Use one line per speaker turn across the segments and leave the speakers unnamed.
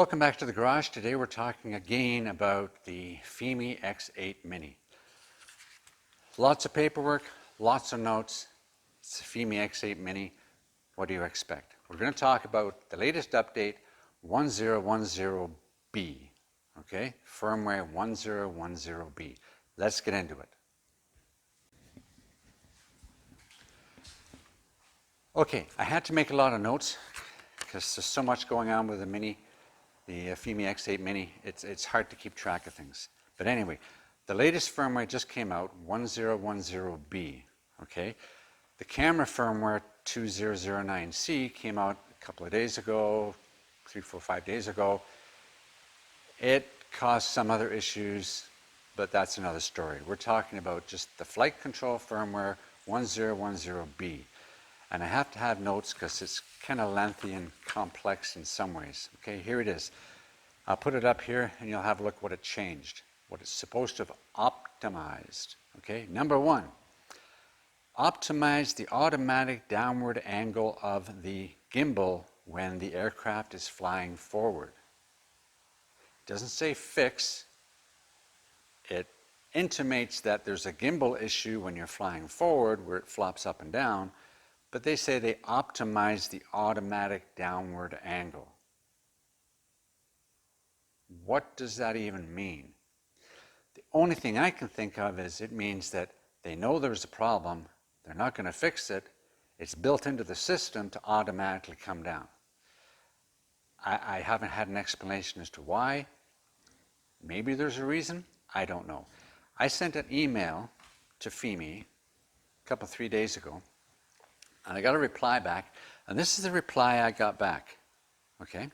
Welcome back to the garage. Today we're talking again about the Fimi X8 Mini. Lots of paperwork, lots of notes. It's the Fimi X8 Mini. What do you expect? We're going to talk about the latest update, 1010B. Okay, firmware 1010B. Let's get into it. Okay, I had to make a lot of notes because there's so much going on with the Mini. The Fimi X8 Mini, it's hard to keep track of things. But anyway, the latest firmware just came out, 1010B, okay? The camera firmware 2009C came out a couple of days ago, 3, 4, 5 days ago. It caused some other issues, but that's another story. We're talking about just the flight control firmware 1010B. And I have to have notes because it's kind of lengthy and complex in some ways. Okay, here it is. I'll put it up here and you'll have a look what it changed, what it's supposed to have optimized. Okay, number one, optimize the automatic downward angle of the gimbal when the aircraft is flying forward. It doesn't say fix. It intimates that there's a gimbal issue when you're flying forward where it flops up and down. But they say they optimize the automatic downward angle. What does that even mean? The only thing I can think of is it means that they know there's a problem, they're not going to fix it, it's built into the system to automatically come down. I haven't had an explanation as to why. Maybe there's a reason, I don't know. I sent an email to Fimi a couple, 3 days ago. And I got a reply back, and this is the reply I got back, okay?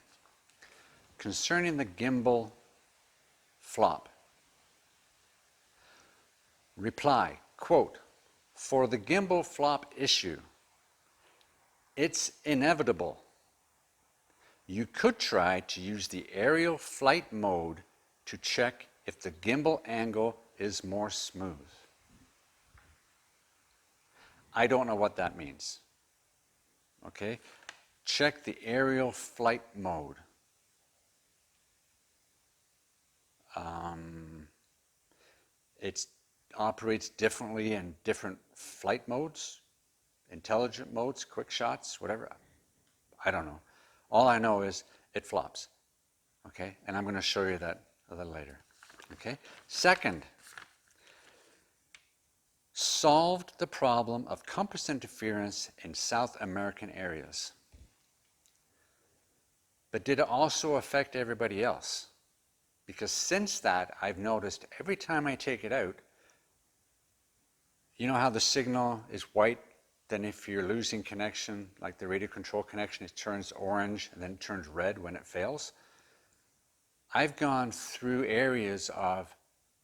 Concerning the gimbal flop. Reply, quote, for the gimbal flop issue, it's inevitable. You could try to use the aerial flight mode to check if the gimbal angle is more smooth. I don't know what that means. Okay, check the aerial flight mode. It operates differently in different flight modes, intelligent modes, quick shots, whatever. I don't know. All I know is it flops. Okay, and I'm going to show you that a little later. Okay, second, solved the problem of compass interference in South American areas. But did it also affect everybody else? Because since that, I've noticed every time I take it out, you know how the signal is white, then if you're losing connection, like the radio control connection, it turns orange and then it turns red when it fails? I've gone through areas of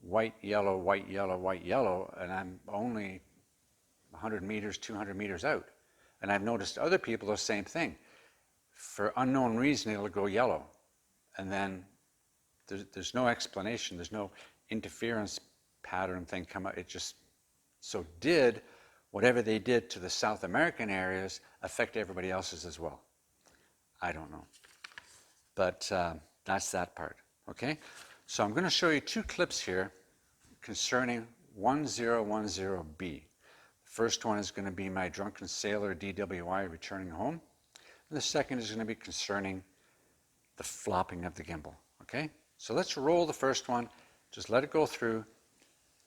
white, yellow, white, yellow, white, yellow, and I'm only 100 meters, 200 meters out. And I've noticed other people the same thing. For unknown reason, it'll go yellow. And then there's no explanation, there's no interference pattern thing come out. It just, so did whatever they did to the South American areas affect everybody else's as well? I don't know. But that's that part, okay? So I'm going to show you 2 clips here concerning 1010B. The first one is going to be my drunken sailor DWI returning home. And the second is going to be concerning the flopping of the gimbal, okay? So let's roll the first one, just let it go through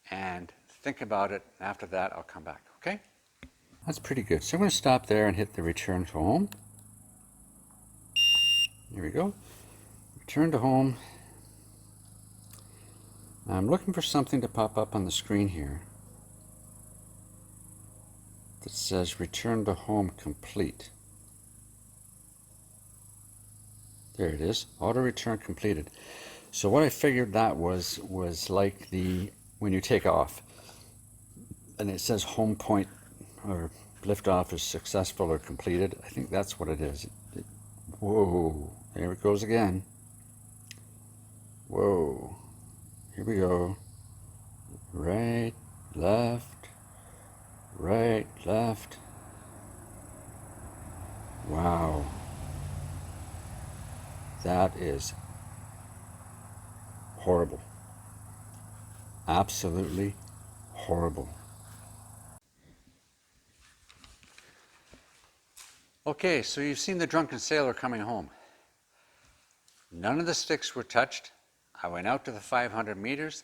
and think about it. After that, I'll come back, okay? That's pretty good. So I'm going to stop there and hit the return to home. Here we go. Return to home. I'm looking for something to pop up on the screen here that says return to home complete. There it is, auto return completed. So what I figured that was like when you take off and it says home point or liftoff is successful or completed. I think that's what it is. Whoa, there it goes again. Whoa. Here we go. Right, left, right, left. Wow. That is horrible. Absolutely horrible. Okay, so you've seen the drunken sailor coming home. None of the sticks were touched. I went out to the 500 meters.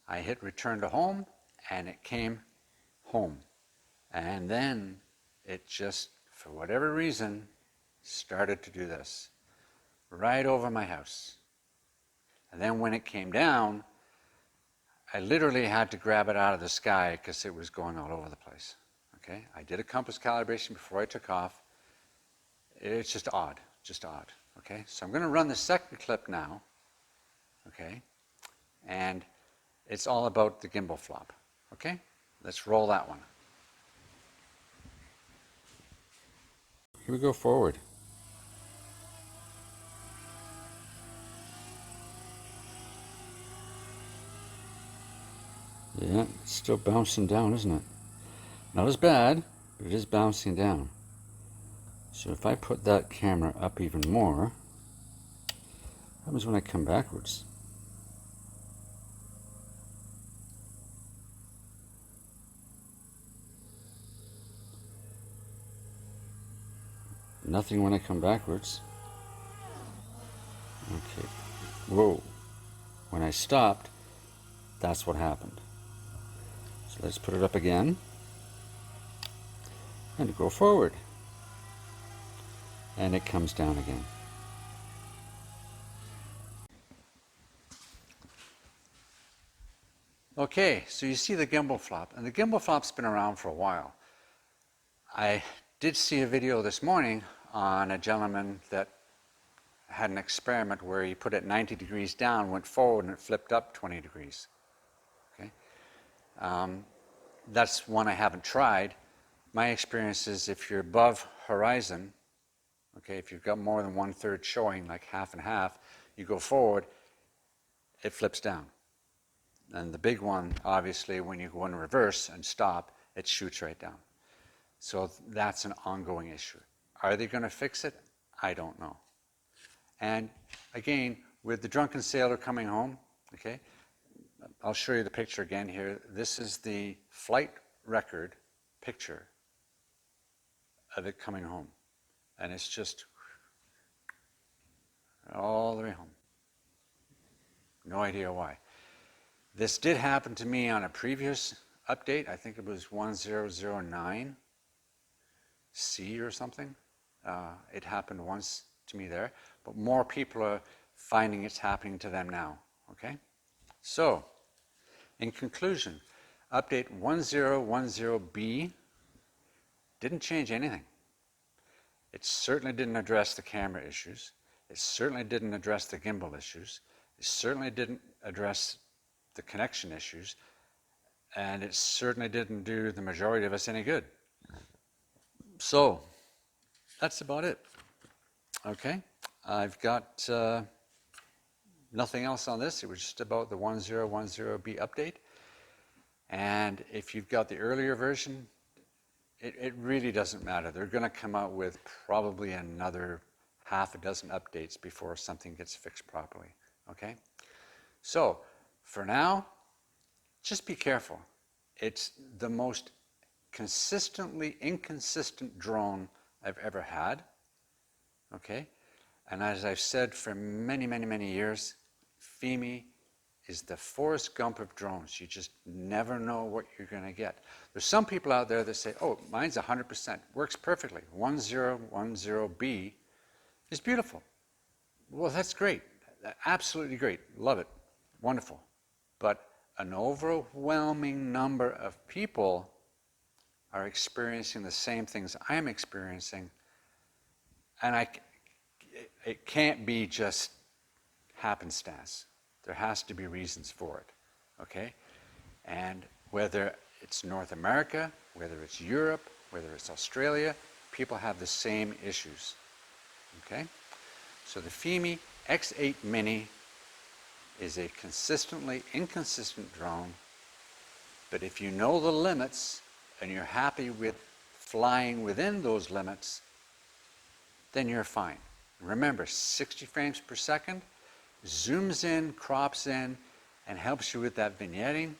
I hit return to home, and it came home. And then it just, for whatever reason, started to do this right over my house. And then when it came down, I literally had to grab it out of the sky because it was going all over the place. Okay, I did a compass calibration before I took off. It's just odd, just odd. Okay, so I'm going to run the second clip now. Okay, and it's all about the gimbal flop. Okay, let's roll that one. Here we go forward. Yeah, it's still bouncing down, isn't it? Not as bad, but it is bouncing down. So if I put that camera up even more, what happens when I come backwards? Nothing when I come backwards. Okay. Whoa. When I stopped, that's what happened. So let's put it up again and go forward. And it comes down again. Okay, so you see the gimbal flop, and the gimbal flop's been around for a while. I did see a video this morning on a gentleman that had an experiment where he put it 90 degrees down, went forward, and it flipped up 20 degrees. Okay, that's one I haven't tried. My experience is if you're above horizon, okay, if you've got more than 1/3 showing, like half and half, you go forward, it flips down. And the big one, obviously, when you go in reverse and stop, it shoots right down. So that's an ongoing issue. Are they going to fix it? I don't know. And again, with the drunken sailor coming home, okay, I'll show you the picture again here. This is the flight record picture of it coming home. And it's just all the way home. No idea why. This did happen to me on a previous update. I think it was 1009C or something. It happened once to me there, but more people are finding it's happening to them now. Okay? So, in conclusion, update 1010B didn't change anything. It certainly didn't address the camera issues. It certainly didn't address the gimbal issues. It certainly didn't address the connection issues. And it certainly didn't do the majority of us any good. So, that's about it. Okay? I've got nothing else on this. It was just about the 1010B update. And if you've got the earlier version, it really doesn't matter. They're going to come out with probably another half a dozen updates before something gets fixed properly. Okay? So, for now, just be careful. It's the most consistently inconsistent drone I've ever had. Okay? And as I've said for many, many, many years, Fimi is the Forrest Gump of drones. You just never know what you're going to get. There's some people out there that say, oh, mine's 100%, works perfectly. 1010B is beautiful. Well, that's great. Absolutely great. Love it. Wonderful. But an overwhelming number of people are experiencing the same things I'm experiencing, and it can't be just happenstance. There has to be reasons for it, okay? And whether it's North America, whether it's Europe, whether it's Australia, people have the same issues, okay? So the Fimi X8 Mini is a consistently inconsistent drone, but if you know the limits and you're happy with flying within those limits, then you're fine. Remember, 60 frames per second, zooms in, crops in, and helps you with that vignetting.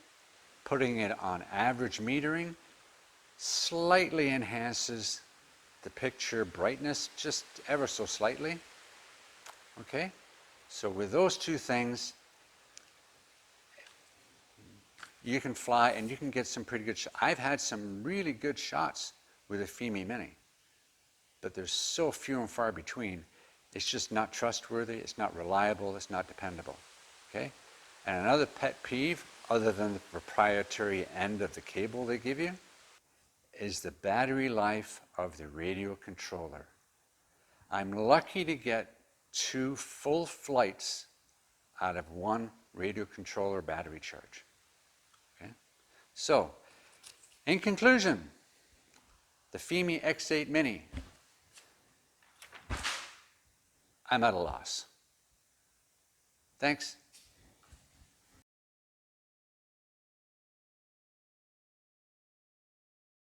Putting it on average metering slightly enhances the picture brightness, just ever so slightly. Okay, so with those two things, you can fly and you can get some pretty good shots. I've had some really good shots with a Fimi Mini, but there's so few and far between. It's just not trustworthy, it's not reliable, it's not dependable. Okay? And another pet peeve, other than the proprietary end of the cable they give you, is the battery life of the radio controller. I'm lucky to get 2 full flights out of 1 radio controller battery charge. Okay? So, in conclusion, the Fimi X8 Mini, I'm at a loss. Thanks.